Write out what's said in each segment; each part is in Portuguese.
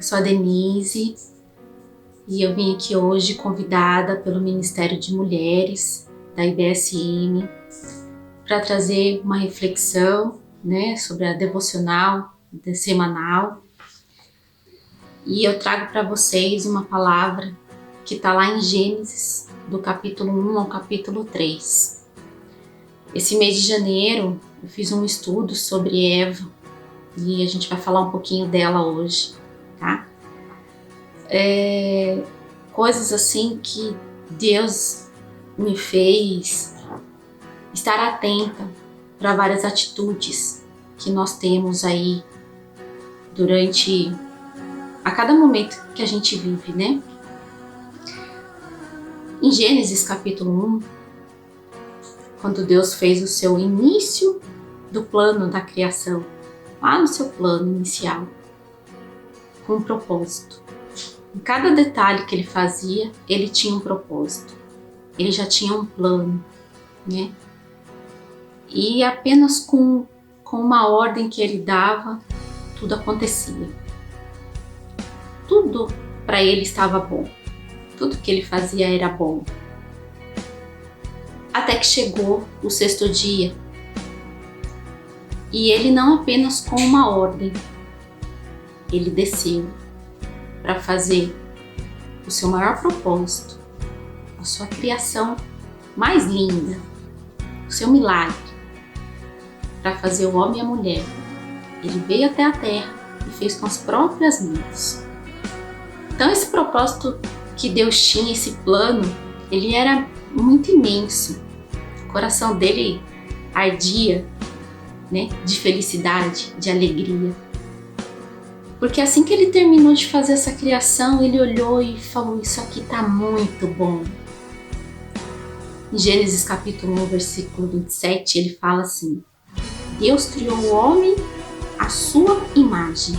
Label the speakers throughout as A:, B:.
A: sou a Denise e eu vim aqui hoje convidada pelo Ministério de Mulheres da IBSM para trazer uma reflexão, sobre a devocional semanal. E eu trago para vocês uma palavra que está lá em Gênesis, do capítulo 1 ao capítulo 3. Esse mês de janeiro eu fiz um estudo sobre Eva e a gente vai falar um pouquinho dela hoje, tá? Coisas assim que Deus me fez estar atenta para várias atitudes que nós temos aí durante a cada momento que a gente vive, né? Em Gênesis capítulo 1, quando Deus fez o seu início do plano da criação, lá no seu plano inicial, com um propósito. Em cada detalhe que ele fazia, ele tinha um propósito. Ele já tinha um plano, né? E apenas com uma ordem que ele dava, tudo acontecia. Tudo para ele estava bom. Tudo que ele fazia era bom. Até que chegou o sexto dia. E ele não apenas com uma ordem, ele desceu para fazer o seu maior propósito, a sua criação mais linda, o seu milagre, para fazer o homem e a mulher. Ele veio até a terra e fez com as próprias mãos. Então esse propósito que Deus tinha, esse plano, ele era muito imenso. O coração dele ardia, de felicidade, de alegria. Porque assim que ele terminou de fazer essa criação, ele olhou e falou: isso aqui está muito bom. Em Gênesis capítulo 1, versículo 27, ele fala assim: Deus criou o homem à sua imagem.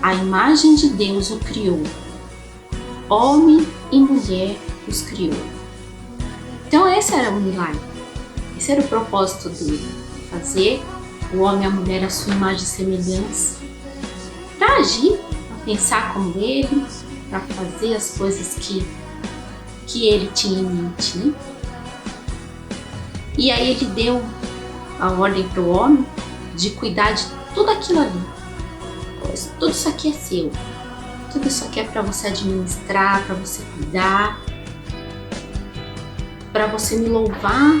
A: A imagem de Deus o criou. Homem e mulher os criou. Então esse era o milagre. Esse era o propósito dele. Fazer o homem e a mulher à sua imagem e semelhança. Para agir, para pensar como ele, para fazer as coisas que ele tinha em mente, né? E aí ele deu a ordem para o homem de cuidar de tudo aquilo ali. Pois tudo isso aqui é seu. Tudo isso aqui é para você administrar, para você cuidar, para você me louvar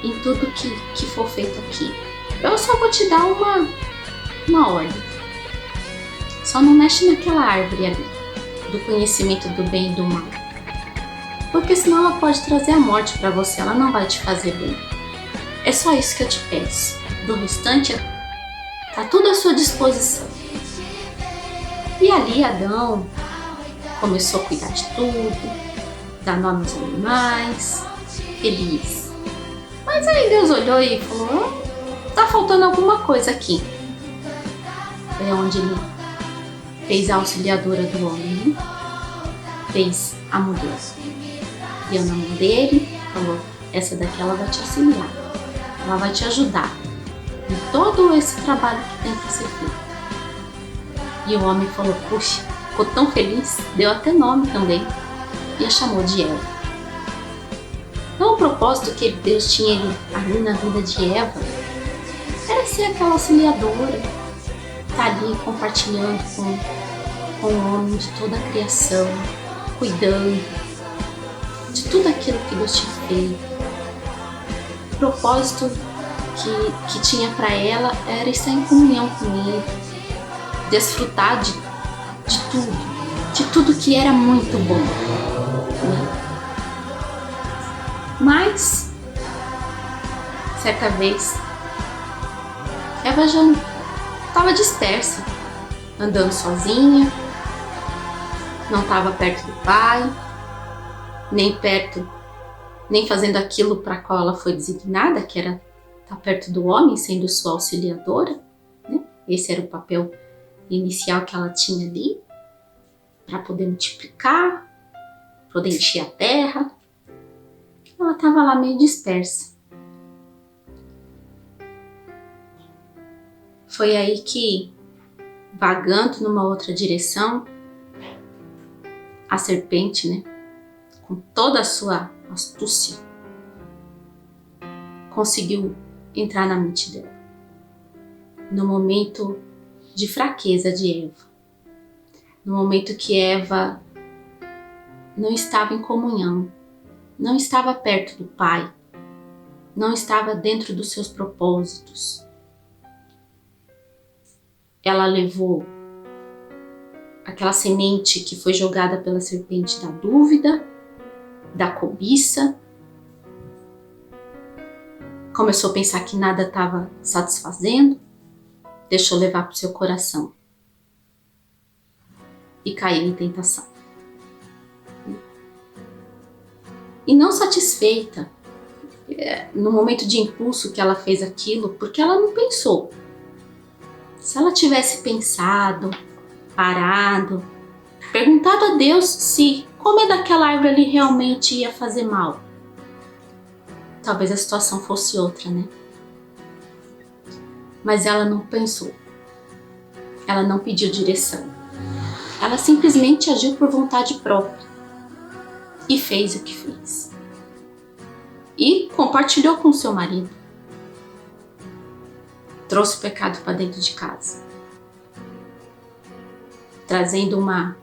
A: em tudo que for feito aqui. Eu só vou te dar uma ordem. Só não mexe naquela árvore ali, do conhecimento do bem e do mal. Porque senão ela pode trazer a morte para você, ela não vai te fazer bem. É só isso que eu te peço. Do restante, tá tudo à sua disposição. E ali Adão começou a cuidar de tudo, dar nome aos animais, feliz. Mas aí Deus olhou e falou: tá faltando alguma coisa aqui. É onde ele fez a auxiliadora do homem, fez a mulher. Deu na mão dele, falou: essa daqui ela vai te auxiliar, ela vai te ajudar em todo esse trabalho que tem que ser feito. E o homem falou: puxa, ficou tão feliz, deu até nome também, e a chamou de Eva. Então o propósito que Deus tinha ali na vida de Eva era ser aquela auxiliadora, estar ali compartilhando com o homem de toda a criação, cuidando de tudo aquilo que Deus tinha feito. O propósito que tinha para ela era estar em comunhão com Ele, desfrutar de tudo que era muito bom. Mas, certa vez, Eva já estava dispersa, andando sozinha, não estava perto do pai, nem fazendo aquilo para qual ela foi designada, que era estar perto do homem, sendo sua auxiliadora, né? Esse era o papel inicial que ela tinha ali, para poder multiplicar, poder encher a terra. Ela estava lá meio dispersa. Foi aí que vagando numa outra direção, a serpente, né, com toda a sua astúcia, conseguiu entrar na mente dela. No momento de fraqueza de Eva, no momento que Eva não estava em comunhão, não estava perto do Pai, não estava dentro dos seus propósitos. Ela levou aquela semente que foi jogada pela serpente da dúvida, da cobiça, começou a pensar que nada estava satisfazendo, deixou levar para o seu coração e caiu em tentação. E não satisfeita, no momento de impulso que ela fez aquilo, porque ela não pensou. Se ela tivesse pensado, parado, perguntado a Deus se comer daquela árvore ali realmente ia fazer mal, talvez a situação fosse outra, né? Mas ela não pensou. Ela não pediu direção. Ela simplesmente agiu por vontade própria e fez o que fez. E compartilhou com seu marido. Trouxe o pecado para dentro de casa, trazendo uma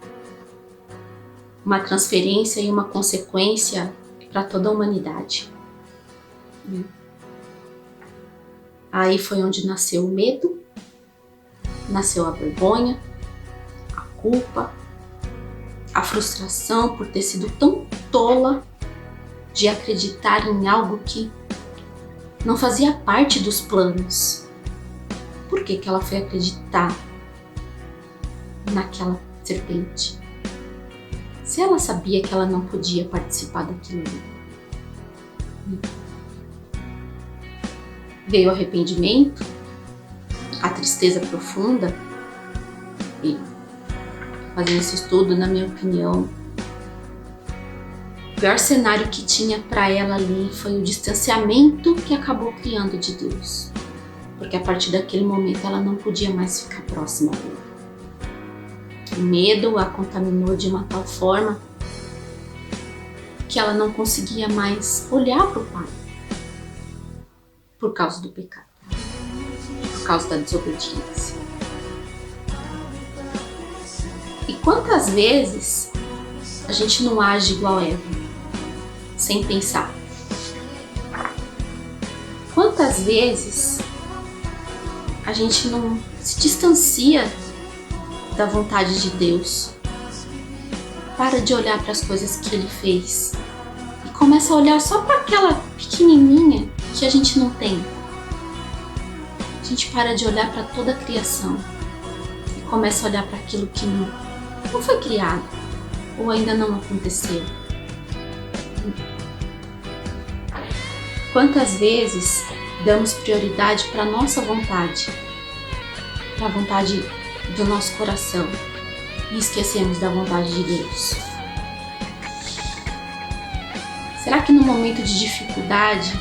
A: transferência e uma consequência para toda a humanidade. Aí foi onde nasceu o medo, nasceu a vergonha, a culpa, a frustração por ter sido tão tola de acreditar em algo que não fazia parte dos planos. Por que ela foi acreditar naquela serpente? Se ela sabia que ela não podia participar daquilo ali. Veio o arrependimento, a tristeza profunda, e fazendo esse estudo, na minha opinião, o pior cenário que tinha para ela ali foi o distanciamento que acabou criando de Deus. Porque a partir daquele momento ela não podia mais ficar próxima dele. O medo a contaminou de uma tal forma que ela não conseguia mais olhar para o Pai por causa do pecado, por causa da desobediência. E quantas vezes a gente não age igual Eva, sem pensar? Quantas vezes a gente não se distancia da vontade de Deus, para de olhar para as coisas que Ele fez e começa a olhar só para aquela pequenininha que a gente não tem. A gente para de olhar para toda a criação e começa a olhar para aquilo que não foi criado ou ainda não aconteceu. Quantas vezes damos prioridade para a nossa vontade, para a vontade do nosso coração, e esquecemos da vontade de Deus? Será que no momento de dificuldade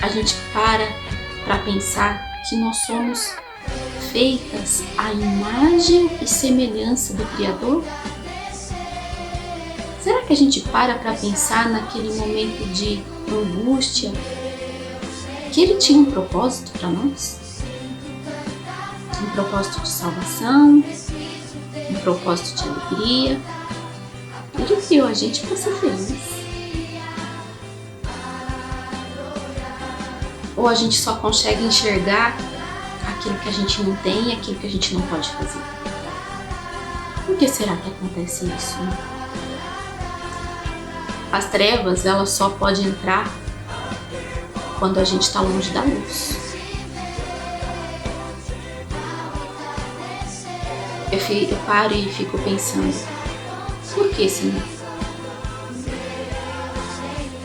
A: a gente para pensar que nós somos feitas à imagem e semelhança do Criador? Será que a gente para pensar naquele momento de angústia que Ele tinha um propósito para nós? Um propósito de salvação, um propósito de alegria. Ele criou a gente para ser feliz. Ou a gente só consegue enxergar aquilo que a gente não tem e aquilo que a gente não pode fazer? Por que será que acontece isso, né? As trevas, elas só podem entrar quando a gente está longe da luz. Eu paro e fico pensando, por que, Senhor?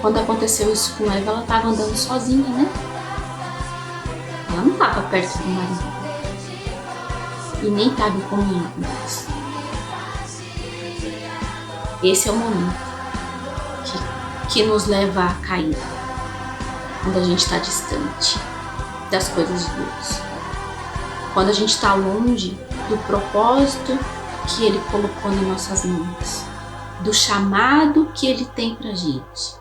A: Quando aconteceu isso com Eva, ela estava andando sozinha, né? Ela não estava perto do marido. E nem estava em comunhão com Deus. Esse é o momento que nos leva a cair. Quando a gente está distante das coisas de Deus. quando a gente está longe do propósito que Ele colocou em nossas mãos, do chamado que Ele tem pra gente.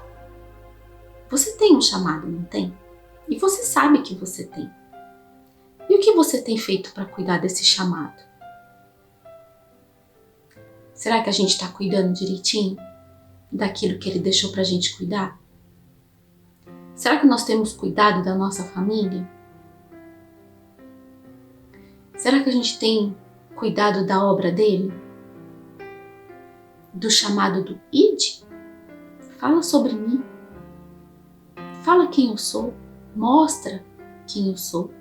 A: Você tem um chamado, não tem? E você sabe que você tem. E o que você tem feito para cuidar desse chamado? Será que a gente está cuidando direitinho daquilo que Ele deixou pra gente cuidar? Será que nós temos cuidado da nossa família? Será que a gente tem cuidado da obra dele? Do chamado do Ide? Fala sobre mim. Fala quem eu sou. Mostra quem eu sou.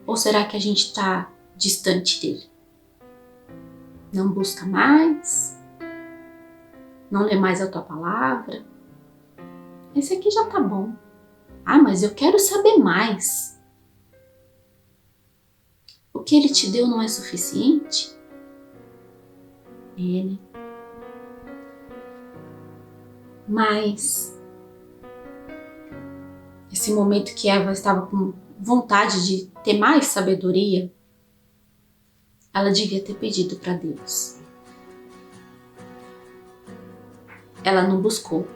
A: Ou será que a gente está distante dele? Não busca mais? Não lê mais a tua palavra? Esse aqui já tá bom. Ah, mas eu quero saber mais. O que ele te deu não é suficiente? É, né? Mas esse momento que Eva estava com vontade de ter mais sabedoria, ela devia ter pedido para Deus. Ela não buscou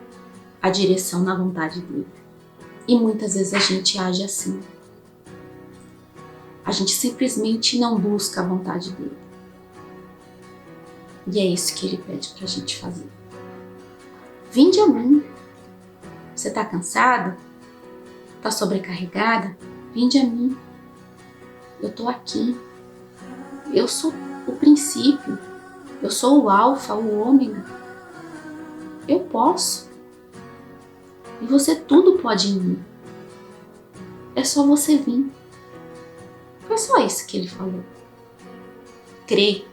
A: a direção na vontade dele. E muitas vezes a gente age assim. A gente simplesmente não busca a vontade dele. E é isso que ele pede pra gente fazer. Vinde a mim. Você tá cansada? Tá sobrecarregada? Vinde a mim. Eu tô aqui. Eu sou o princípio. Eu sou o alfa, o ômega. Eu posso. E você tudo pode em mim. É só você vir. Foi só isso que ele falou. Crê.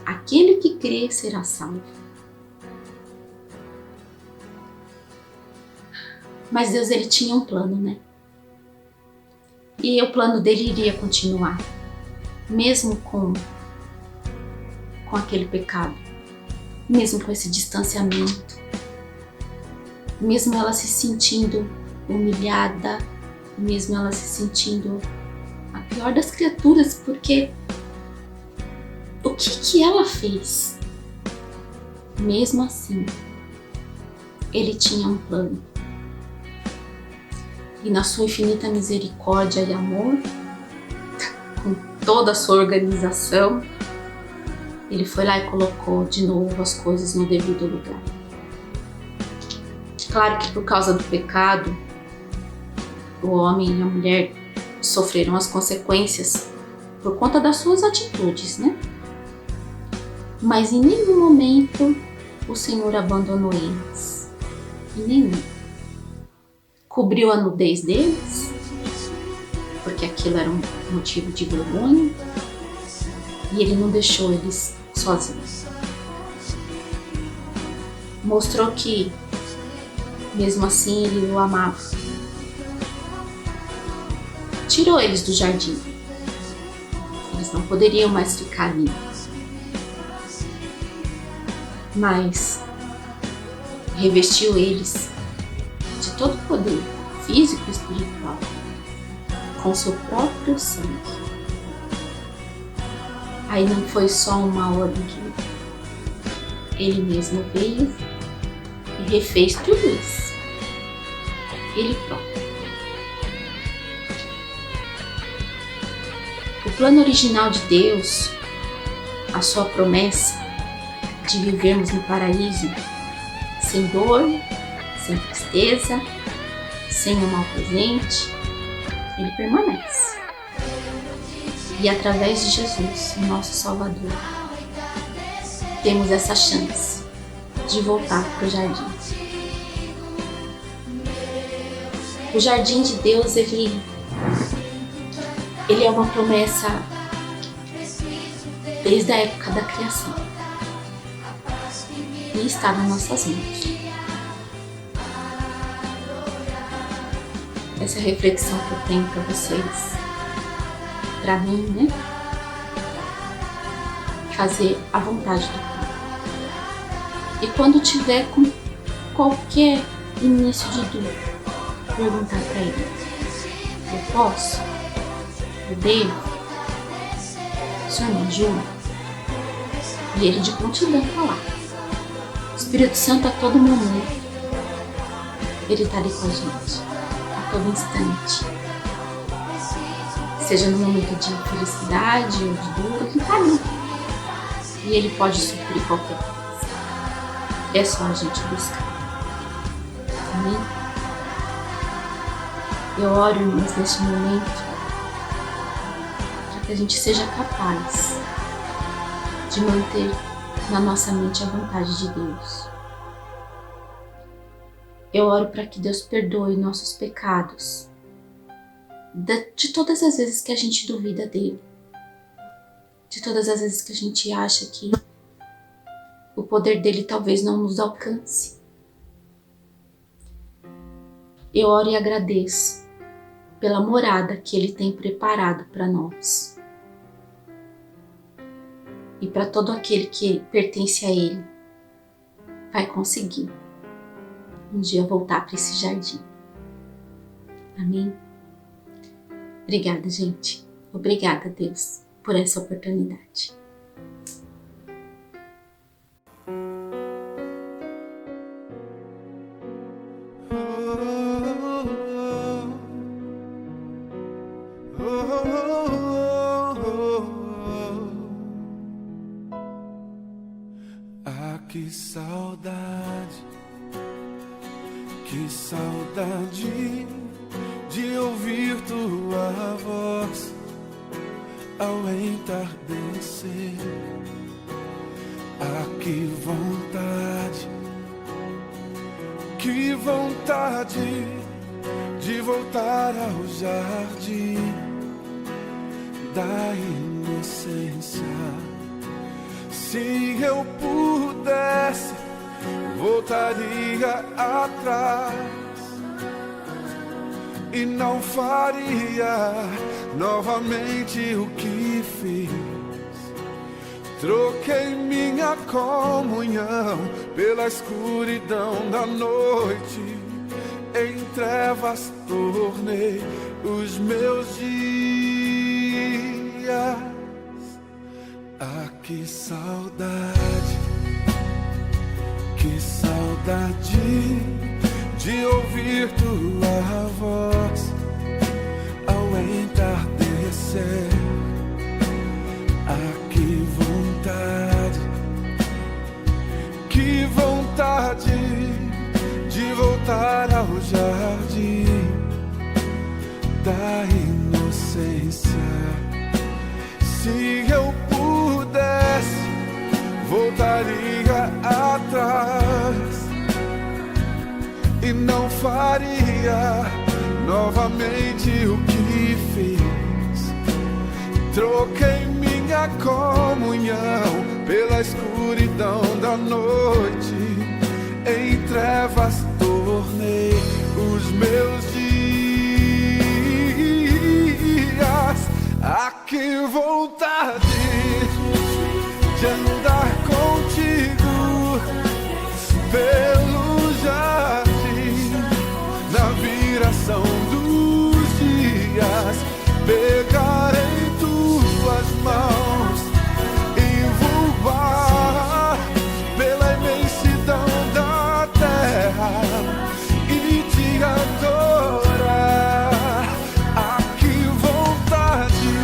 A: Aquele que crê será salvo. Mas Deus, ele tinha um plano, né? E o plano dele iria continuar. Mesmo com aquele pecado. Mesmo com esse distanciamento. Mesmo ela se sentindo humilhada. Mesmo ela se sentindo a pior das criaturas, porque o que ela fez? Mesmo assim, ele tinha um plano. E na sua infinita misericórdia e amor, com toda a sua organização, ele foi lá e colocou de novo as coisas no devido lugar. Claro que por causa do pecado, o homem e a mulher sofreram as consequências por conta das suas atitudes, né? Mas em nenhum momento o Senhor abandonou eles. Em nenhum. Cobriu a nudez deles, porque aquilo era um motivo de vergonha, e ele não deixou eles sozinhos. Mostrou que, mesmo assim, ele o amava. Tirou eles do jardim. Eles não poderiam mais ficar ali. Mas revestiu eles de todo o poder físico e espiritual com seu próprio sangue. Aí não foi só uma ordem que ele mesmo veio e refez tudo isso. Ele próprio. O plano original de Deus, a sua promessa de vivermos no paraíso sem dor, sem tristeza, sem o mal presente, ele permanece. E através de Jesus, nosso Salvador, temos essa chance de voltar para o jardim. O jardim de Deus, ele é uma promessa desde a época da criação. E está nas nossas mãos. Essa reflexão que eu tenho para vocês, para mim, né? Fazer a vontade do Pai. E quando tiver com qualquer início de dúvida, perguntar para Ele: eu posso? dele, o Senhor me ajuda. E ele de prontidão tá lá. O Espírito Santo a todo momento, ele tá ali com a gente, a todo instante. Seja no momento de felicidade ou de dor, ele tá ali. E ele pode suprir qualquer coisa. É só a gente buscar. Amém? Eu oro, irmãos, neste momento, para que a gente seja capaz de manter na nossa mente a vontade de Deus. Eu oro para que Deus perdoe nossos pecados, de todas as vezes que a gente duvida dele, de todas as vezes que a gente acha que o poder dele talvez não nos alcance. Eu oro e agradeço pela morada que ele tem preparado para nós e para todo aquele que pertence a ele vai conseguir um dia voltar para esse jardim. Amém? Obrigada, gente. Obrigada, Deus, por essa oportunidade.
B: Ah, que saudade de ouvir tua voz ao entardecer. Ah, que vontade de voltar ao jardim da inocência. Se eu pudesse, voltaria atrás e não faria novamente o que fiz. Troquei minha comunhão pela escuridão da noite. Em trevas tornei os meus dias. Ah, que saudade de ouvir tua voz ao entardecer. Ah, que vontade de voltar ao jardim da inocência. Se eu pudesse, voltaria atrás e não faria novamente o que fiz. Troquei minha comunhão pela escuridão da noite. Em trevas tornei os meus dias. Ah, que vontade de andar contigo pelo jardim, na viração dos dias, pegar em tuas mãos e voar pela imensidão da terra e te adorar. Ah, que vontade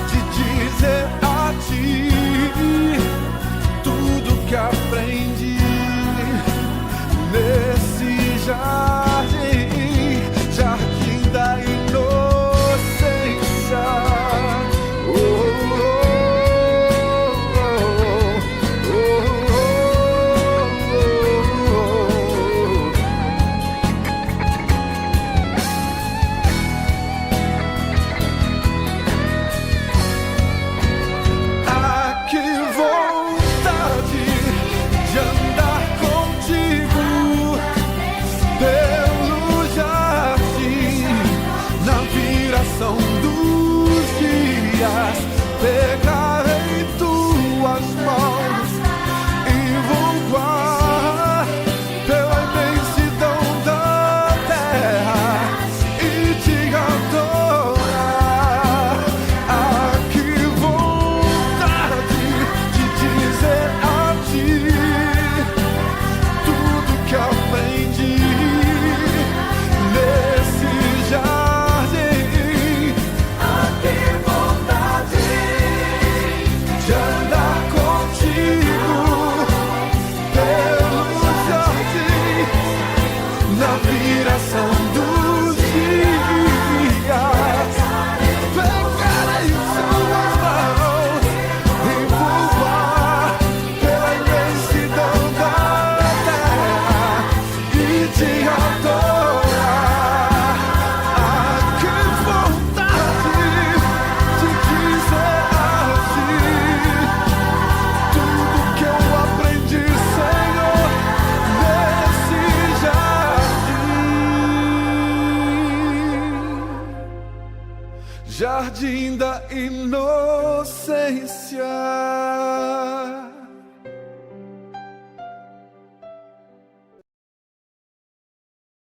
B: de dizer a ti tudo que aprendi nesse jardim, jardim da inocência. Oh, oh, oh, oh, oh, oh. Ah, que vontade de andar contigo pelo jardim, na viração dos dias, pegar em tuas mãos e voar pela imensidão da terra e te adorar. na viração dos dias. Pegarei suas mãos e voar pela imensidão da terra e te adorar. Ah, que vontade de dizer assim tudo que eu aprendi, Senhor, nesse jardim da inocência.